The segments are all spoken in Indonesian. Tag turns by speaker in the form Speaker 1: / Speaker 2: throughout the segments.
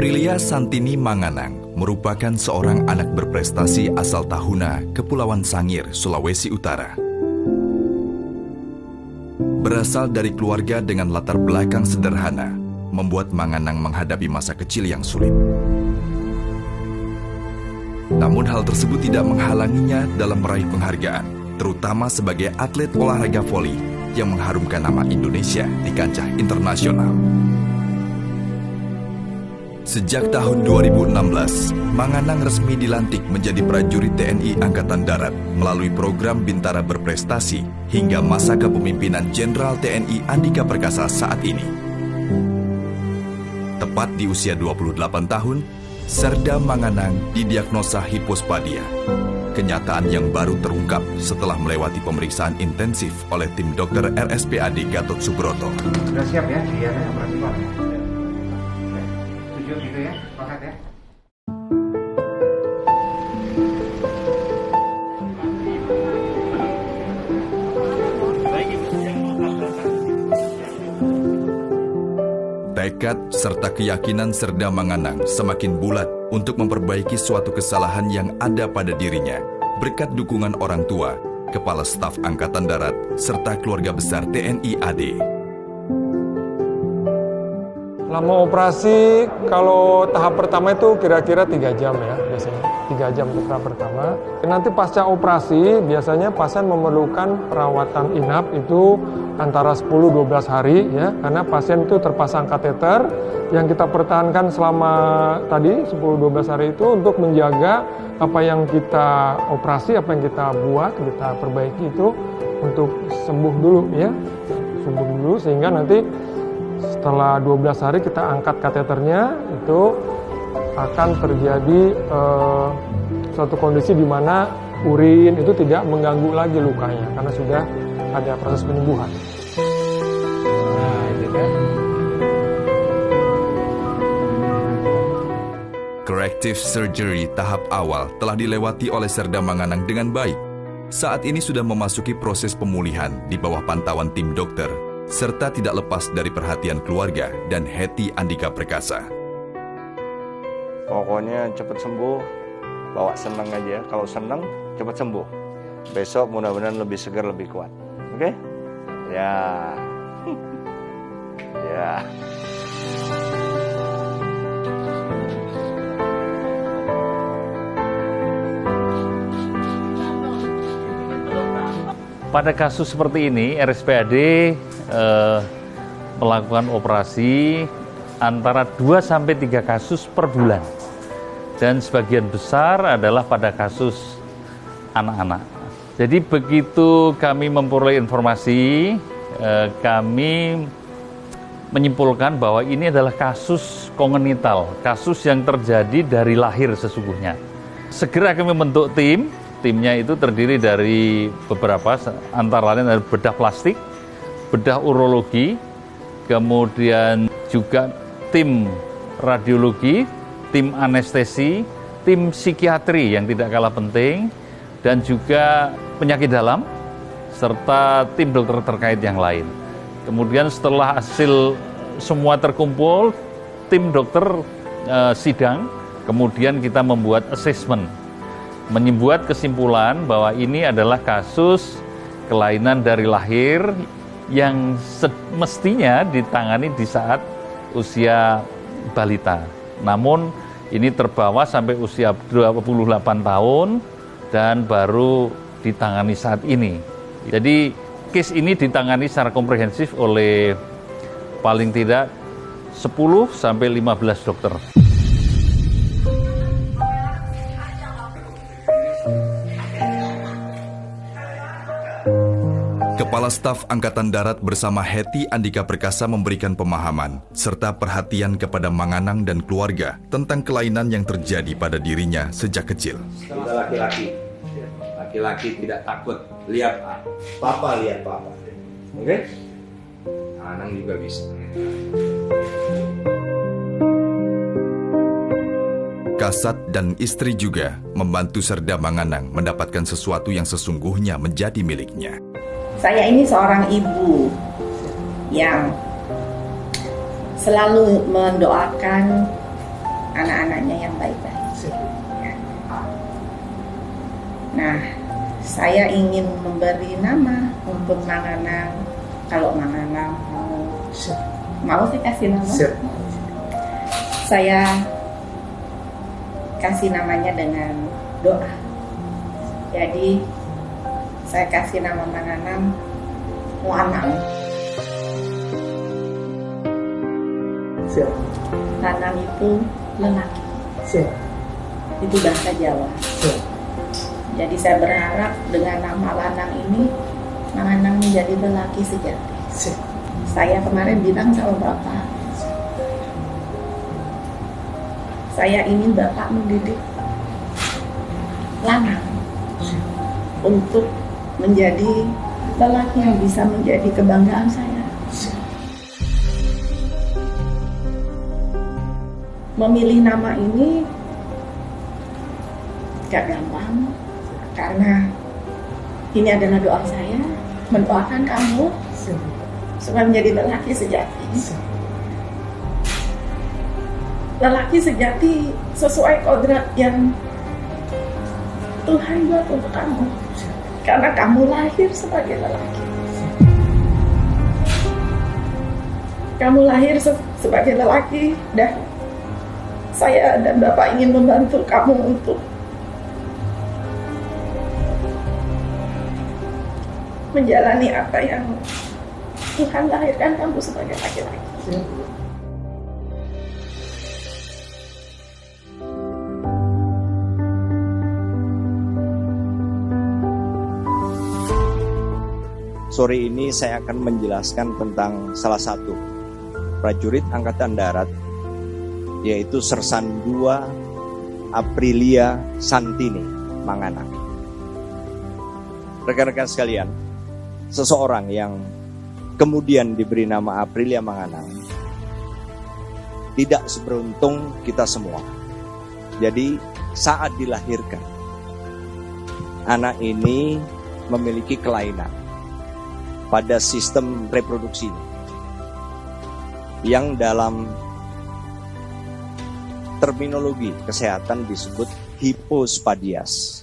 Speaker 1: Aprilia Santini Manganang merupakan seorang anak berprestasi asal Tahuna, Kepulauan Sangir, Sulawesi Utara. Berasal dari keluarga dengan latar belakang sederhana, membuat Manganang menghadapi masa kecil yang sulit. Namun hal tersebut tidak menghalanginya dalam meraih penghargaan, terutama sebagai atlet olahraga voli yang mengharumkan nama Indonesia di kancah internasional. Sejak tahun 2016, Manganang resmi dilantik menjadi prajurit TNI Angkatan Darat melalui program Bintara Berprestasi hingga masa kepemimpinan Jenderal TNI Andika Perkasa saat ini. Tepat di usia 28 tahun, Serda Manganang didiagnosa hipospadia. Kenyataan yang baru terungkap setelah melewati pemeriksaan intensif oleh tim dokter RSPAD Gatot Subroto.
Speaker 2: Sudah siap ya, biarnya operasi Pak. Setuju gitu ya, sepakat ya.
Speaker 1: Tekad serta keyakinan Serda Manganang semakin bulat untuk memperbaiki suatu kesalahan yang ada pada dirinya berkat dukungan orang tua, Kepala Staf Angkatan Darat, serta keluarga besar TNI AD.
Speaker 3: Lama operasi, kalau tahap pertama itu kira-kira 3 jam ya biasanya. 3 jam untuk tahap pertama. Nanti pasca operasi, biasanya pasien memerlukan perawatan inap itu antara 10-12 hari ya. Karena pasien itu terpasang kateter yang kita pertahankan selama tadi 10-12 hari itu untuk menjaga apa yang kita operasi, apa yang kita buat, kita perbaiki itu untuk sembuh dulu ya. Sembuh dulu sehingga nanti setelah 12 hari kita angkat kateternya, itu akan terjadi suatu kondisi di mana urin itu tidak mengganggu lagi lukanya karena sudah ada proses penyembuhan. Nah, itu kan.
Speaker 1: Corrective surgery tahap awal telah dilewati oleh Serda Manganang dengan baik. Saat ini sudah memasuki proses pemulihan di bawah pantauan tim dokter, serta tidak lepas dari perhatian keluarga dan Hetty Andika Perkasa.
Speaker 4: Pokoknya cepat sembuh, bawa senang aja. Kalau senang, cepat sembuh. Besok mudah-mudahan lebih segar, lebih kuat. Oke? Ya. Ya.
Speaker 5: Pada kasus seperti ini, RSPAD melakukan operasi antara 2-3 kasus per bulan. Dan sebagian besar adalah pada kasus anak-anak. Jadi begitu kami memperoleh informasi, kami menyimpulkan bahwa ini adalah kasus kongenital, kasus yang terjadi dari lahir sesungguhnya. Segera kami membentuk tim. Timnya itu terdiri dari beberapa, antara lain dari bedah plastik, bedah urologi, kemudian juga tim radiologi, tim anestesi, tim psikiatri yang tidak kalah penting, dan juga penyakit dalam, serta tim dokter terkait yang lain. Kemudian setelah hasil semua terkumpul, tim dokter sidang, kemudian kita membuat assessment, membuat kesimpulan bahwa ini adalah kasus kelainan dari lahir yang semestinya ditangani di saat usia balita. Namun ini terbawa sampai usia 28 tahun dan baru ditangani saat ini. Jadi case ini ditangani secara komprehensif oleh paling tidak 10-15 dokter.
Speaker 1: Kepala Staf Angkatan Darat bersama Hetty Andika Perkasa memberikan pemahaman serta perhatian kepada Manganang dan keluarga tentang kelainan yang terjadi pada dirinya sejak kecil.
Speaker 6: Kita laki-laki, laki-laki tidak takut lihat papa, lihat papa. Oke? Anang juga bisa.
Speaker 1: Kasat dan istri juga membantu Serda Manganang mendapatkan sesuatu yang sesungguhnya menjadi miliknya.
Speaker 7: Saya ini seorang ibu yang selalu mendoakan anak-anaknya yang baik-baik. Ya. Nah, saya ingin memberi nama untuk Manganang. Kalau Manganang mau sih kasih nama. Saya kasih namanya dengan doa. Jadi saya kasih nama Manganang Lanang. Lanang itu lelaki. Itu bahasa Jawa. Jadi saya berharap dengan nama Lanang ini Manganang menjadi lelaki sejati. Saya kemarin bilang sama Bapak, saya ingin Bapak mendidik Lanang untuk menjadi lelaki yang bisa menjadi kebanggaan saya. Memilih nama ini gak gampang, karena ini adalah doa saya, mendoakan kamu supaya menjadi lelaki sejati. Lelaki sejati sesuai kodrat yang Tuhan buat untuk kamu, karena kamu lahir sebagai lelaki. Kamu lahir sebagai lelaki, dan saya dan Bapak ingin membantu kamu untuk menjalani apa yang Tuhan lahirkan kamu sebagai laki-laki.
Speaker 4: Sore ini saya akan menjelaskan tentang salah satu prajurit Angkatan Darat, yaitu Sersan II Aprilia Santini Manganang. Rekan-rekan sekalian, seseorang yang kemudian diberi nama Aprilia Manganang tidak seberuntung kita semua. Jadi saat dilahirkan, anak ini memiliki kelainan pada sistem reproduksi yang dalam terminologi kesehatan disebut hipospadias.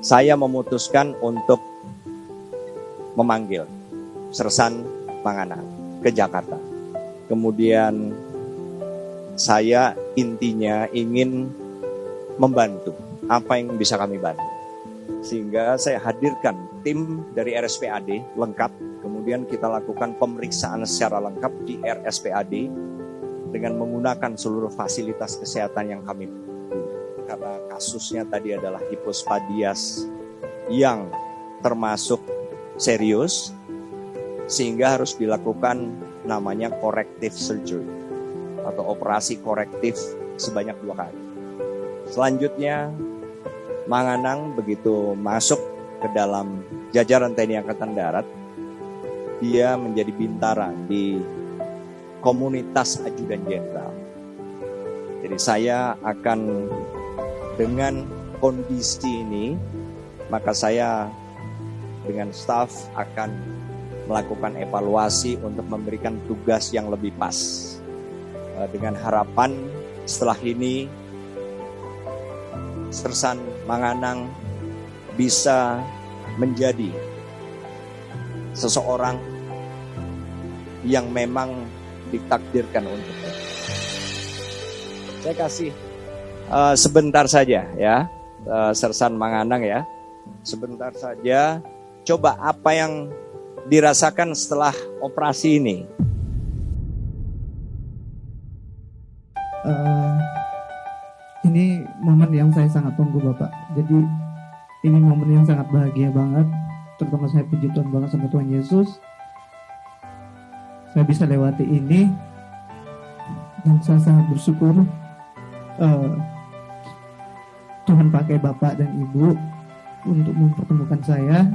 Speaker 4: Saya memutuskan untuk memanggil Sersan Manganang ke Jakarta. Kemudian saya intinya ingin membantu apa yang bisa kami bantu. Sehingga saya hadirkan tim dari RSPAD lengkap. Kemudian kita lakukan pemeriksaan secara lengkap di RSPAD dengan menggunakan seluruh fasilitas kesehatan yang kami punya. Karena kasusnya tadi adalah hipospadias yang termasuk serius, sehingga harus dilakukan namanya corrective surgery atau operasi korektif sebanyak 2 kali. Selanjutnya, Manganang begitu masuk ke dalam jajaran TNI Angkatan Darat, dia menjadi bintara di komunitas ajudan jenderal. Jadi saya akan dengan kondisi ini, maka saya dengan staf akan melakukan evaluasi untuk memberikan tugas yang lebih pas. Dengan harapan setelah ini Sersan Manganang bisa menjadi seseorang yang memang ditakdirkan untuknya. Saya kasih sebentar saja ya, Sersan Manganang ya. Sebentar saja, coba apa yang dirasakan setelah operasi ini?
Speaker 8: Ini momen yang saya sangat tunggu, Bapak. Jadi ini momen yang sangat bahagia banget. Terutama saya puji Tuhan banget sama Tuhan Yesus. Saya bisa lewati ini. Dan saya sangat bersyukur Tuhan pakai Bapak dan Ibu untuk mempertemukan saya.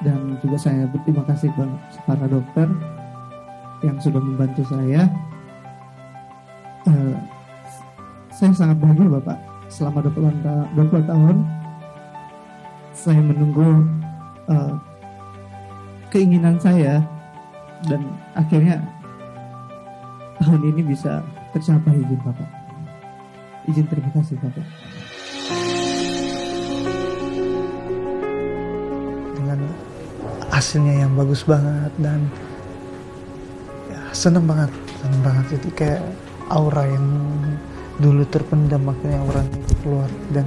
Speaker 8: Dan juga saya berterima kasih kepada para dokter yang sudah membantu saya. Saya sangat bahagia, Bapak. Selama 20 tahun saya menunggu keinginan saya dan akhirnya tahun ini bisa tercapai, izin Bapak. Izin terima kasih Bapak.
Speaker 9: Dengan hasilnya yang bagus banget dan ya, seneng banget. Jadi kayak aura yang dulu terpendam akhirnya auranya itu keluar dan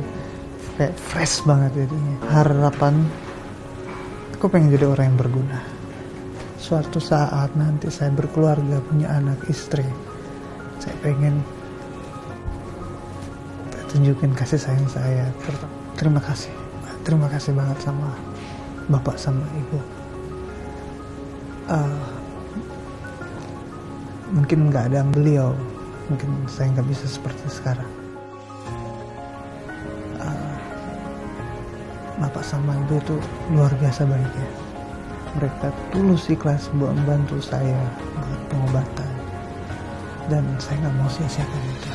Speaker 9: kayak fresh banget jadinya. Harapan aku pengen jadi orang yang berguna. Suatu saat nanti saya berkeluarga, punya anak, istri, saya pengen tunjukin kasih sayang saya. Terima kasih banget sama Bapak sama Ibu. Mungkin nggak ada beliau, mungkin saya nggak bisa seperti sekarang. Bapak sama Ibu itu luar biasa baiknya. Mereka tulus ikhlas buat membantu saya buat pengobatan, dan saya nggak mau sia-siakan itu.